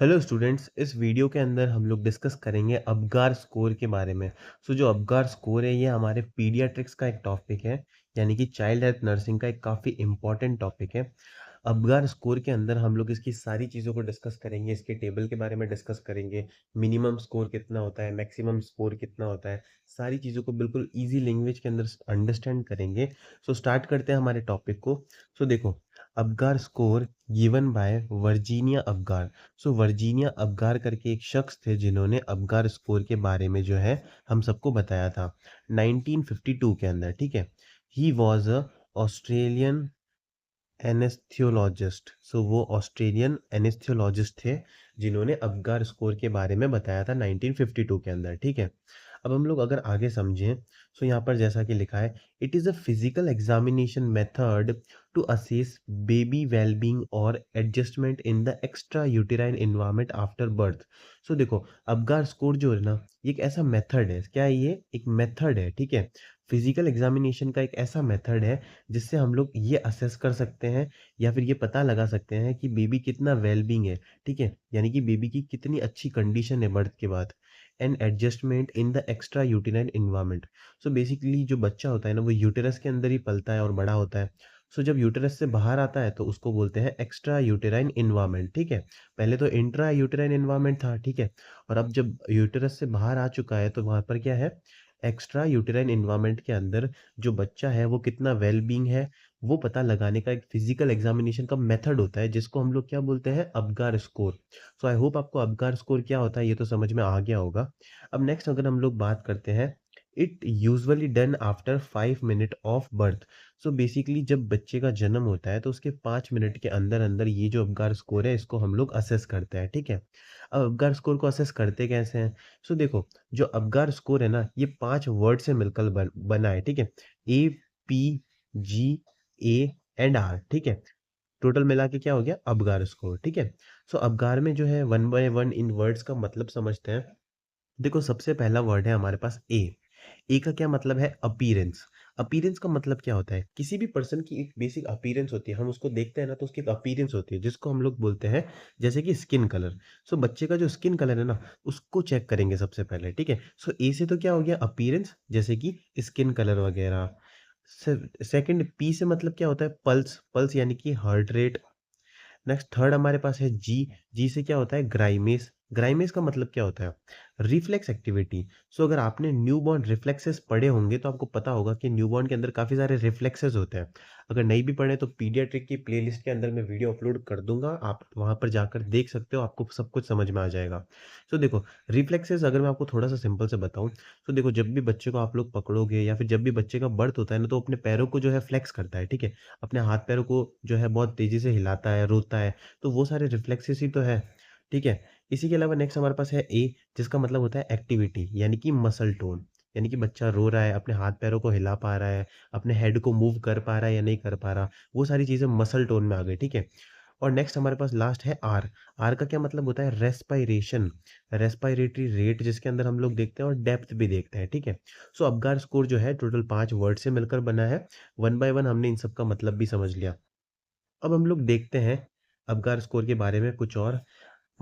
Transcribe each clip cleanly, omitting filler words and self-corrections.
Hello students, इस video के अंदर हम लोग डिस्कस करेंगे अबगार स्कोर के बारे में। जो अबगार स्कोर है ये हमारे पीडियाट्रिक्स का एक टॉपिक है, यानी कि चाइल्ड हेल्थ नर्सिंग का एक काफ़ी इम्पॉर्टेंट टॉपिक है। अबगार स्कोर के अंदर हम लोग इसकी सारी चीज़ों को डिस्कस करेंगे, इसके टेबल के बारे में डिस्कस करेंगे, मिनिमम स्कोर कितना होता है, मैक्सिमम स्कोर कितना होता है, सारी चीज़ों को बिल्कुल ईजी लैंग्वेज के अंदर अंडरस्टैंड करेंगे। स्टार्ट करते हैं हमारे टॉपिक को। देखो, Apgar score given by Virginia Apgar. Virginia Apgar करके एक शख्स थे जिन्होंने अबगार स्कोर के बारे में जो है हम सबको बताया था 1952 के अंदर। ठीक है, ही वॉज अ ऑस्ट्रेलियन एनेस्थ्योलॉजिस्ट। वो ऑस्ट्रेलियन एनेस्थ्योलॉजिस्ट थे जिन्होंने अबगार स्कोर के बारे में बताया था 1952 के अंदर। ठीक है, अब हम लोग अगर आगे समझें, यहाँ पर जैसा कि लिखा है, it is a physical examination method to assess baby wellbeing और adjustment in the extra uterine environment after birth. देखो, अबगार स्कोर जो है ना, ये एक ऐसा मेथड है। क्या है ये? एक मेथड है। ठीक है, फिजिकल एग्जामिनेशन का एक ऐसा मेथड है जिससे हम लोग ये असेस कर सकते हैं या फिर ये पता लगा सकते हैं कि बेबी कितना वेलबींग है। ठीक है, यानी कि बेबी की कितनी अच्छी कंडीशन है बर्थ के बाद। And adjustment in the extra uterine environment. Basically जो बच्चा होता है ना, वो यूटेरस के अंदर ही पलता है और बड़ा होता है। जब यूटेरस से बाहर आता है तो उसको बोलते हैं एक्स्ट्रा यूटेराइन इन्वायरमेंट। ठीक है, पहले तो इंट्रा यूटेराइन इन्वायरमेंट था। ठीक है, और अब जब यूटेरस से बाहर आ चुका है तो वहाँ पर क्या है, एक्स्ट्रा यूटेराइन इन्वायरमेंट के अंदर जो बच्चा है वो कितना वेल बीइंग है, वो पता लगाने का एक फिजिकल एग्जामिनेशन का मेथड होता है जिसको हम लोग क्या बोलते हैं, अबगार स्कोर। आई होप आपको अबगार स्कोर क्या होता है ये तो समझ में आ गया होगा। अब नेक्स्ट अगर हम लोग बात करते हैं, it usually done after 5 minute of birth. Basically जब बच्चे का जन्म होता है तो उसके 5 मिनट के अंदर अंदर ये जो अबगार स्कोर है इसको हम लोग असेस करते हैं। ठीक है, अब अबगार स्कोर को असेस करते कैसे हैं? देखो, जो अबगार स्कोर है ना, ये 5 वर्ड से मिलकर बना है। ठीक है, A, P, G, A and R. ठीक है, टोटल मिला के क्या हो गया, अबगार स्कोर। ठीक है, अबगार में जो है one by one in words का मतलब समझते हैं। देखो, सबसे पहला वर्ड है हमारे पास ए। ए का क्या मतलब है? अपीयरेंस। अपीयरेंस का मतलब क्या होता है? किसी भी पर्सन की एक बेसिक अपीयरेंस होती है, हम उसको देखते हैं ना तो उसकी एक अपीयरेंस होती है जिसको हम लोग बोलते हैं जैसे कि स्किन कलर। बच्चे का जो स्किन कलर है ना, उसको चेक करेंगे सबसे पहले। ठीक है, ए से तो क्या हो गया, अपीयरेंस, जैसे कि स्किन कलर वगैरह। सेकंड, पी से मतलब क्या होता है, पल्स। पल्स यानी कि हार्ट रेट। नेक्स्ट थर्ड हमारे पास है जी। जी से क्या होता है, ग्राइमेस। ग्राइमेस का मतलब क्या होता है, रिफ्लेक्स एक्टिविटी। अगर आपने न्यूबॉर्न रिफ्लेक्सेस पढ़े होंगे तो आपको पता होगा कि न्यूबॉर्न के अंदर काफ़ी सारे रिफ्लेक्सेस होते हैं। अगर नहीं भी पढ़े तो पीडियाट्रिक की प्लेलिस्ट के अंदर मैं वीडियो अपलोड कर दूंगा, आप वहां पर जाकर देख सकते हो, आपको सब कुछ समझ में आ जाएगा। देखो, रिफ्लेक्सेस अगर मैं आपको थोड़ा सा सिंपल से बताऊं, देखो, जब भी बच्चे को आप लोग पकड़ोगे या फिर जब भी बच्चे का बर्थ होता है ना, तो अपने पैरों को जो है फ्लेक्स करता है। ठीक है, अपने हाथ पैरों को जो है बहुत तेज़ी से हिलाता है, रोता है, तो वो सारे रिफ्लेक्सेस ही तो है। ठीक है, इसी के अलावा नेक्स्ट हमारे पास है ए, जिसका मतलब होता है एक्टिविटी, यानी कि मसल टोन। यानी कि बच्चा रो रहा है, अपने हाथ पैरों को हिला पा रहा है, अपने हेड को मूव कर पा रहा है या नहीं कर पा रहा, वो सारी चीज़ें मसल टोन में आ गई। ठीक है, और नेक्स्ट हमारे पास लास्ट है आर। आर का क्या मतलब होता है, रेस्पायरेशन, रेस्पायरेटरी रेट, जिसके अंदर हम लोग देखते हैं और डेप्थ भी देखते हैं। ठीक है, अबगार स्कोर जो है टोटल 5 वर्ड से मिलकर बना है। वन बाय वन हमने इन सब का मतलब भी समझ लिया। अब हम लोग देखते हैं अबगार स्कोर के बारे में कुछ और।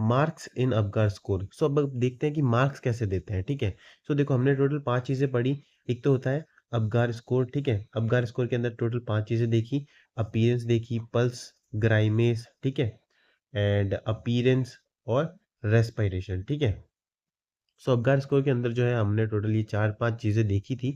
Marks in Apgar score. अब देखते हैं कि मार्क्स कैसे देते हैं। ठीक है, देखो, हमने टोटल 5 चीज़ें पढ़ी। एक तो होता है अबगार स्कोर। ठीक है, अबगार स्कोर के अंदर टोटल 5 चीज़ें देखी। अपीयरेंस देखी, पल्स, ग्राइमेस, ठीक है, एंड अपीयरेंस और रेस्पिरेशन। ठीक है, अबगार स्कोर के अंदर जो है हमने टोटल ये 4-5 चीज़ें देखी थी।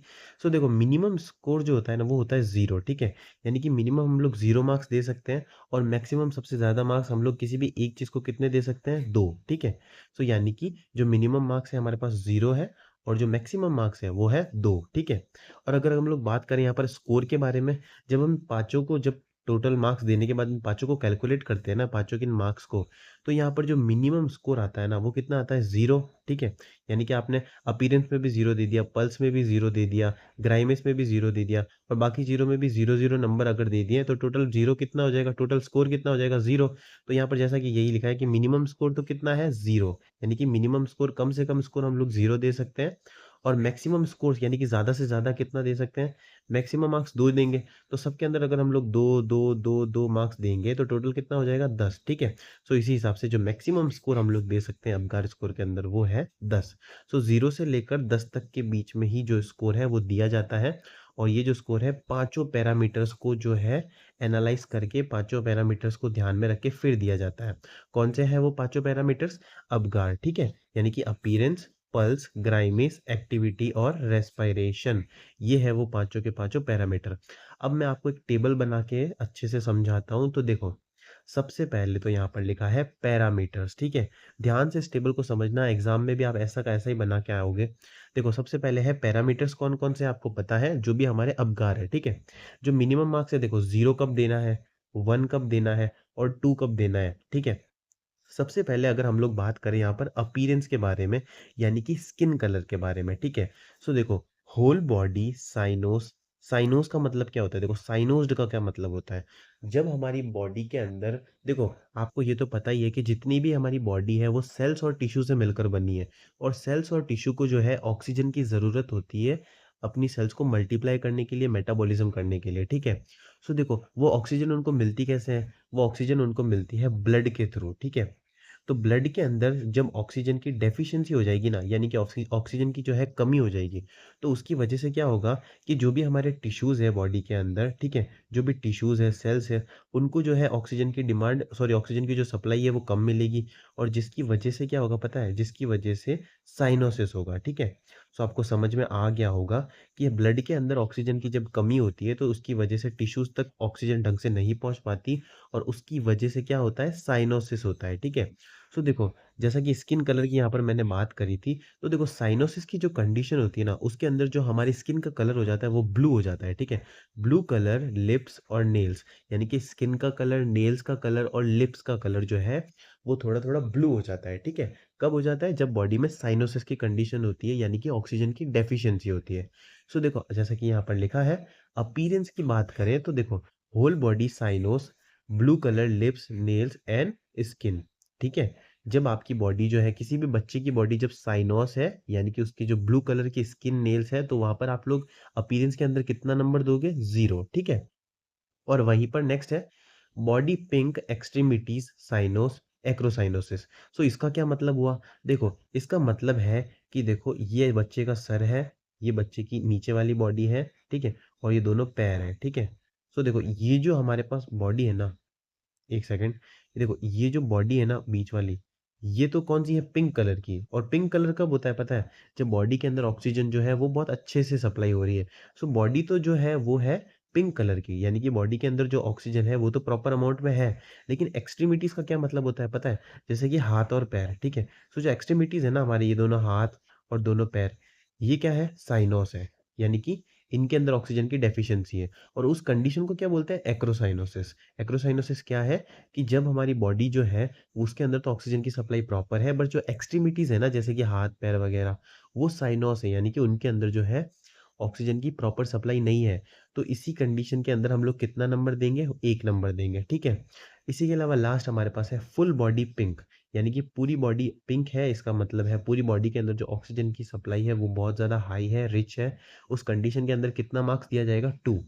देखो, मिनिमम स्कोर जो होता है ना वो होता है 0। ठीक है, यानी कि मिनिमम हम लोग 0 मार्क्स दे सकते हैं और मैक्सिमम सबसे ज़्यादा मार्क्स हम लोग किसी भी एक चीज़ को कितने दे सकते हैं, 2। ठीक है, यानी कि जो मिनिमम मार्क्स है हमारे पास 0 है और जो मैक्सिमम मार्क्स है वो है 2। ठीक है, और अगर हम लोग बात करें यहाँ पर स्कोर के बारे में, जब हम पाँचों को, जब टोटल मार्क्स देने के बाद इन पाँचों को कैलकुलेट करते हैं ना, पाँचों के इन मार्क्स को, तो यहाँ पर जो मिनिमम स्कोर आता है ना वो कितना आता है, 0। ठीक है, यानी कि आपने अपीयरेंस में भी 0 दे दिया, पल्स में भी 0 दे दिया, ग्राइमेस में भी 0 दे दिया और बाकी 0 में भी 0-0 नंबर अगर दे दिए तो टोटल 0 कितना हो जाएगा, टोटल स्कोर कितना हो जाएगा, 0। तो यहाँ पर जैसा कि यही लिखा है कि मिनिमम स्कोर तो कितना है, 0, यानी कि मिनिमम स्कोर, कम से कम स्कोर हम लोग 0 दे सकते हैं और मैक्सिमम स्कोर यानी कि ज़्यादा से ज़्यादा कितना दे सकते हैं? मैक्सिमम मार्क्स 2 देंगे। तो सबके अंदर अगर हम लोग 2, 2, 2, 2 मार्क्स देंगे तो टोटल कितना हो जाएगा? 10, ठीक है? सो इसी हिसाब से जो मैक्सिमम स्कोर हम लोग दे सकते हैं अबगार स्कोर के अंदर वो है 10। सो 0 से लेकर 10 तक के बीच में ही जो स्कोर है वो दिया जाता है और ये जो स्कोर है पाँचों पैरामीटर्स को जो है एनालाइज़ करके पाँचों पैरामीटर्स को ध्यान में रख के फिर दिया जाता है। कौन से हैं वो पाँचों पैरामीटर्स? अबगार, ठीक है? यानी कि अपीयरेंस, पल्स, ग्राइमेस, एक्टिविटी और रेस्पिरेशन। ये है वो पाँचों के पाँचों पैरामीटर। अब मैं आपको एक टेबल बना के अच्छे से समझाता हूँ। तो देखो, सबसे पहले तो यहाँ पर लिखा है पैरामीटर्स, ठीक है? ध्यान से इस टेबल को समझना, एग्ज़ाम में भी आप ऐसा का ऐसा ही बना के आओगे। देखो, सबसे पहले है पैरामीटर्स कौन-कौन से आपको पता है, जो भी हमारे अबगार है, ठीक है? जो मिनिमम मार्क्स है देखो 0 कब देना है, 1 कब देना है और 2 कब देना है, ठीक है? सबसे पहले अगर हम लोग बात करें यहाँ पर अपीयरेंस के बारे में, यानी कि स्किन कलर के बारे में, ठीक है? सो देखो, होल बॉडी साइनोस, साइनोस का मतलब क्या होता है? देखो, साइनोस्ड का क्या मतलब होता है? जब हमारी बॉडी के अंदर देखो, आपको ये तो पता ही है कि जितनी भी हमारी बॉडी है वो सेल्स और टिश्यू से मिलकर बनी है और सेल्स और टिश्यू को जो है ऑक्सीजन की ज़रूरत होती है अपनी सेल्स को मल्टीप्लाई करने के लिए, मेटाबॉलिज्म करने के लिए, ठीक है? सो देखो, वो ऑक्सीजन उनको मिलती कैसे है? वो ऑक्सीजन उनको मिलती है ब्लड के थ्रू, ठीक है? तो ब्लड के अंदर जब ऑक्सीजन की डेफिशिएंसी हो जाएगी ना, यानी कि ऑक्सीजन की जो है कमी हो जाएगी, तो उसकी वजह से क्या होगा कि जो भी हमारे टिश्यूज़ है बॉडी के अंदर, ठीक है? जो भी टिश्यूज़ है, सेल्स है, उनको जो है ऑक्सीजन की डिमांड सॉरी ऑक्सीजन की जो सप्लाई है वो कम मिलेगी और जिसकी वजह से क्या होगा पता है? जिसकी वजह से साइनोसिस होगा, ठीक है? सो आपको समझ में आ गया होगा कि ब्लड के अंदर ऑक्सीजन की जब कमी होती है, तो उसकी वजह से टिश्यूज़ तक ऑक्सीजन ढंग से नहीं पहुँच पाती और उसकी वजह से क्या होता है? साइनोसिस होता है, ठीक है? सो देखो, जैसा कि स्किन कलर की यहाँ पर मैंने बात करी थी, तो देखो साइनोसिस की जो कंडीशन होती है ना, उसके अंदर जो हमारी स्किन का कलर हो जाता है, वो ब्लू हो जाता है, ठीक है? ब्लू कलर लिप्स और नेल्स यानी कि स्किन का कलर, नेल्स का कलर और लिप्स का कलर जो है, वो थोड़ा-थोड़ा ब्लू हो जाता है, ठीक है? कब हो जाता है? जब बॉडी में साइनोसिस की कंडीशन होती है, यानी कि ऑक्सीजन की डेफिशिएंसी होती है। सो देखो, जैसा कि यहाँ पर लिखा है, अपीयरेंस की बात करें तो देखो, whole body cyanosis, blue colour lips, nails and skin, ठीक है? जब आपकी बॉडी जो है किसी भी बच्चे की बॉडी जब साइनोस है यानी कि उसकी जो ब्लू कलर की स्किन नेल्स है तो वहां पर आप लोग अपीयरेंस के अंदर कितना नंबर दोगे? 0, ठीक है? और वहीं पर नेक्स्ट है बॉडी पिंक एक्सट्रीमिटीज साइनोस एक्रोसाइनोसिस। सो इसका क्या मतलब हुआ? देखो, इसका मतलब है कि देखो ये बच्चे का सर है, ये बच्चे की नीचे वाली बॉडी है, ठीक है? और ये दोनों पैर है, ठीक है? सो देखो, ये जो हमारे पास बॉडी है ना, एक सेकंड, ये देखो ये जो बॉडी है ना बीच वाली, ये तो कौन सी है? पिंक कलर की। और पिंक कलर कब होता है पता है? जब बॉडी के अंदर ऑक्सीजन जो है वो बहुत अच्छे से सप्लाई हो रही है। सो बॉडी तो जो है वो है पिंक कलर की, यानी कि बॉडी के अंदर जो ऑक्सीजन है वो तो प्रॉपर अमाउंट में है। लेकिन एक्सट्रीमिटीज का क्या मतलब होता है पता है? जैसे कि हाथ और पैर, ठीक है? सो जो एक्सट्रीमिटीज है ना हमारे, ये दोनों हाथ और दोनों पैर, ये क्या है? साइनोस है, यानी कि इनके अंदर ऑक्सीजन की डेफिशिएंसी है और उस कंडीशन को क्या बोलते हैं? एक्रोसाइनोसिस। एक्रोसाइनोसिस क्या है कि जब हमारी बॉडी जो है उसके अंदर तो ऑक्सीजन की सप्लाई प्रॉपर है, बट जो एक्सट्रीमिटीज है ना जैसे कि हाथ पैर वगैरह, वो साइनोस है, यानी कि उनके अंदर जो है ऑक्सीजन की प्रॉपर सप्लाई नहीं है। तो इसी कंडीशन के अंदर हम लोग कितना नंबर देंगे? 1 नंबर देंगे, ठीक है? इसी के अलावा लास्ट हमारे पास है फुल बॉडी पिंक, यानी कि पूरी बॉडी पिंक है। इसका मतलब है पूरी बॉडी के अंदर जो ऑक्सीजन की सप्लाई है वो बहुत ज़्यादा हाई है, रिच है। उस कंडीशन के अंदर कितना मार्क्स दिया जाएगा? 2।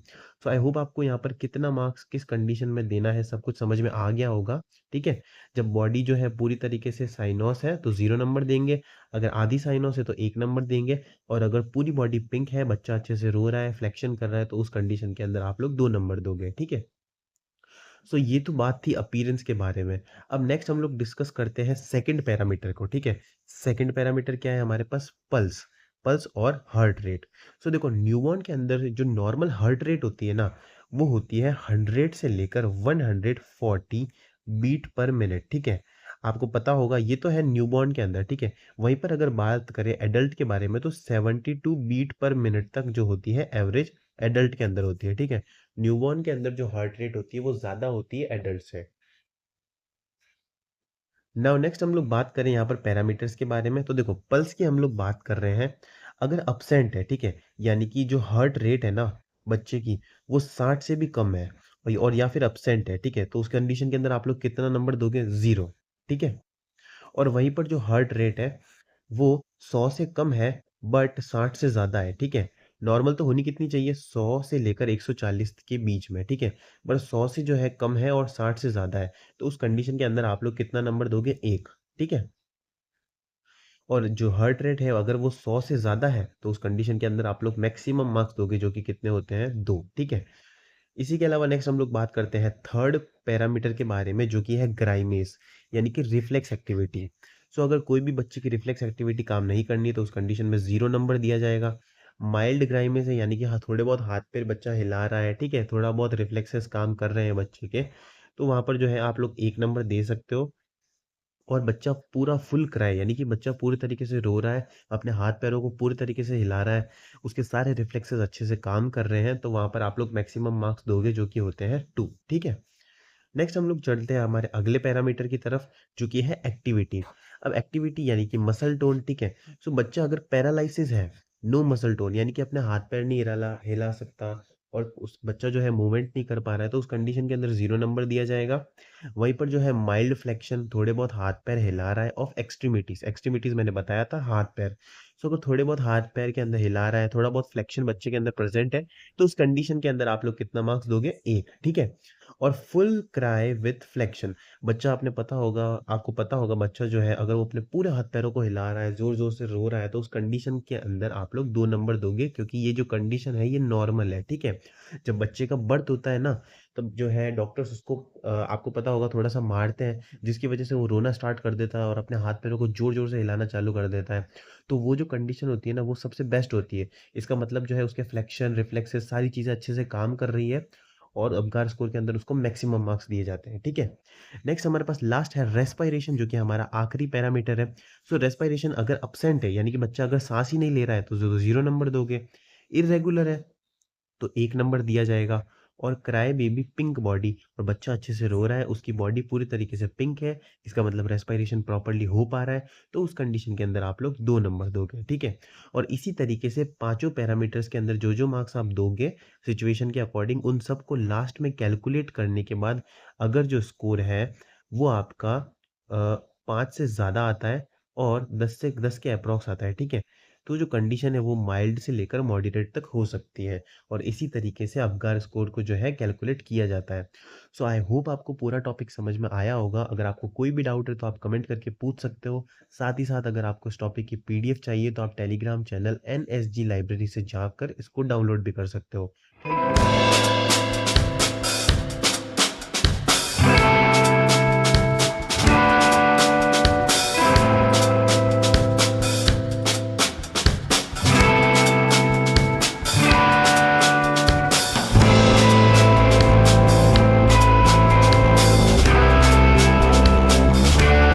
सो आई होप आपको यहाँ पर कितना मार्क्स किस कंडीशन में देना है सब कुछ समझ में आ गया होगा, ठीक है? जब बॉडी जो है पूरी तरीके से साइनोस है तो 0 नंबर देंगे, अगर आधी साइनोस है तो 1 नंबर देंगे और अगर पूरी बॉडी पिंक है, बच्चा अच्छे से रो रहा है, फ्लेक्शन कर रहा है, तो उस कंडीशन के अंदर आप लोग 2 नंबर दोगे, ठीक है? सो ये तो बात थी अपीयरेंस के बारे में। अब नेक्स्ट हम लोग डिस्कस करते हैं सेकंड पैरामीटर को, ठीक है? सेकंड पैरामीटर क्या है हमारे पास? पल्स। पल्स और हार्ट रेट। सो देखो, न्यूबॉर्न के अंदर जो नॉर्मल हार्ट रेट होती है ना, वो होती है 100 से लेकर 140 बीट पर मिनट, ठीक है? आपको पता होगा ये तो है न्यूबॉर्न के अंदर, ठीक है? वहीं पर अगर बात करें एडल्ट के बारे में तो 72 बीट पर मिनट तक जो होती है एवरेज एडल्ट के अंदर होती है, ठीक है? न्यूबॉर्न के अंदर जो हार्ट रेट होती है वो ज़्यादा होती है एडल्ट से। नाउ नेक्स्ट हम लोग बात करें यहाँ पर पैरामीटर्स के बारे में, तो देखो पल्स की हम लोग बात कर रहे हैं। अगर अब्सेंट है, ठीक है, यानी कि जो हार्ट रेट है ना बच्चे की, वो 60 से भी कम है और या फिर अब्सेंट है, ठीक है, तो उस कंडीशन के अंदर आप लोग कितना नंबर दोगे? 0, ठीक है? और वहीं पर जो हार्ट रेट है वो 100 से कम है बट 60 से ज़्यादा है, ठीक है? नॉर्मल तो होनी कितनी चाहिए? 100 से लेकर 140 के बीच में, ठीक है? बट 100 से जो है कम है और 60 से ज़्यादा है, तो उस कंडीशन के अंदर आप लोग कितना नंबर दोगे? 1, ठीक है? और जो हार्ट रेट है अगर वो 100 से ज़्यादा है, तो उस कंडीशन के अंदर आप लोग मैक्सिमम मार्क्स दोगे जो कि कितने होते हैं? 2, ठीक है? इसी के अलावा नेक्स्ट हम लोग बात करते हैं थर्ड पैरामीटर के बारे में जो कि है ग्राइमेस यानी कि रिफ्लेक्स एक्टिविटी। सो अगर कोई भी बच्चे की रिफ्लेक्स एक्टिविटी काम नहीं करनी है तो उस कंडीशन में 0 नंबर दिया जाएगा। माइल्ड ग्राइमेस है यानी कि हाँ, थोड़े बहुत हाथ पैर बच्चा हिला रहा है, ठीक है? थोड़ा बहुत रिफ्लेक्सेस काम कर रहे हैं बच्चे के, तो वहाँ पर जो है आप लोग 1 नंबर दे सकते हो। और बच्चा पूरा फुल क्राई यानी कि बच्चा पूरी तरीके से रो रहा है, अपने हाथ-पैरों को पूरी तरीके से हिला रहा है, उसके सारे रिफ्लेक्सेस अच्छे से काम कर रहे हैं, तो वहाँ पर आप लोग मैक्सिमम मार्क्स दोगे जो कि होते हैं 2, ठीक है? नेक्स्ट हम लोग चलते हैं हमारे अगले पैरामीटर की तरफ जो कि है एक्टिविटी। अब एक्टिविटी यानी कि मसल टोन, ठीक है? सो बच्चा अगर पैरालिसिस है, नो मसल टोन यानी कि अपने हाथ-पैर नहीं हिला हिला सकता और उस बच्चा जो है मूवमेंट नहीं कर पा रहा है, तो उस कंडीशन के अंदर 0 नंबर दिया जाएगा। वहीं पर जो है माइल्ड फ्लेक्शन थोड़े बहुत हाथ-पैर हिला रहा है ऑफ एक्सट्रीमिटीज़, एक्सट्रीमिटीज़ मैंने बताया था हाथ-पैर। सो अगर थोड़े बहुत हाथ-पैर के अंदर हिला रहा है, थोड़ा बहुत फ्लेक्शन बच्चे के अंदर प्रेज़ेंट है, तो उस कंडीशन के अंदर आप लोग कितना मार्क्स दोगे? 1, ठीक है? और फुल क्राई विथ फ्लेक्शन बच्चा आपको पता होगा बच्चा जो है अगर वो अपने पूरे हाथ पैरों को हिला रहा है, ज़ोर-ज़ोर से रो रहा है, तो उस कंडीशन के अंदर आप लोग 2 नंबर दोगे क्योंकि ये जो कंडीशन है ये नॉर्मल है, ठीक है? जब बच्चे का बर्थ होता है ना, तब जो है डॉक्टर्स उसको आपको पता होगा थोड़ा-सा मारते हैं, जिसकी वजह से वो रोना स्टार्ट कर देता है और अपने हाथ पैरों को ज़ोर-ज़ोर से हिलाना चालू कर देता है। तो वो जो कंडीशन होती है ना, वो सबसे बेस्ट होती है। इसका मतलब जो है उसके फ्लेक्शन, रिफ्लेक्सेस सारी चीज़ें अच्छे से काम कर रही है और अबगार स्कोर के अंदर उसको मैक्सिमम मार्क्स दिए जाते हैं, ठीक है? नेक्स्ट हमारे पास लास्ट है रेस्पिरेशन जो कि हमारा आखिरी पैरामीटर है। सो रेस्पिरेशन अगर एब्सेंट है यानी कि बच्चा अगर साँस ही नहीं ले रहा है तो 0 नंबर दोगे। इर्रेगुलर है तो 1 नंबर दिया जाएगा और क्राई बेबी पिंक बॉडी और बच्चा अच्छे से रो रहा है, उसकी बॉडी पूरी तरीके से पिंक है, इसका मतलब रेस्पिरेशन प्रॉपर्ली हो पा रहा है, तो उस कंडीशन के अंदर आप लोग 2 नंबर दोगे, ठीक है? और इसी तरीके से पाँचों पैरामीटर्स के अंदर जो-जो मार्क्स आप दोगे, सिचुएशन के अकॉर्डिंग उन सबको लास्ट में कैलकुलेट करने के बाद अगर जो स्कोर है, वो आपका 5 से ज़्यादा आता है और 10 के अप्रॉक्स आता है, ठीक है? तो जो कंडीशन है वो माइल्ड से लेकर मॉडरेट तक हो सकती है और इसी तरीके से अबगार स्कोर को जो है कैलकुलेट किया जाता है। सो आई होप आपको पूरा टॉपिक समझ में आया होगा। अगर आपको कोई भी डाउट है तो आप कमेंट करके पूछ सकते हो। साथ ही साथ अगर आपको इस टॉपिक की पीडीएफ चाहिए तो आप टेलीग्राम चैनल एनएसजी लाइब्रेरी से जाकर इसको डाउनलोड भी कर सकते हो। Thank you.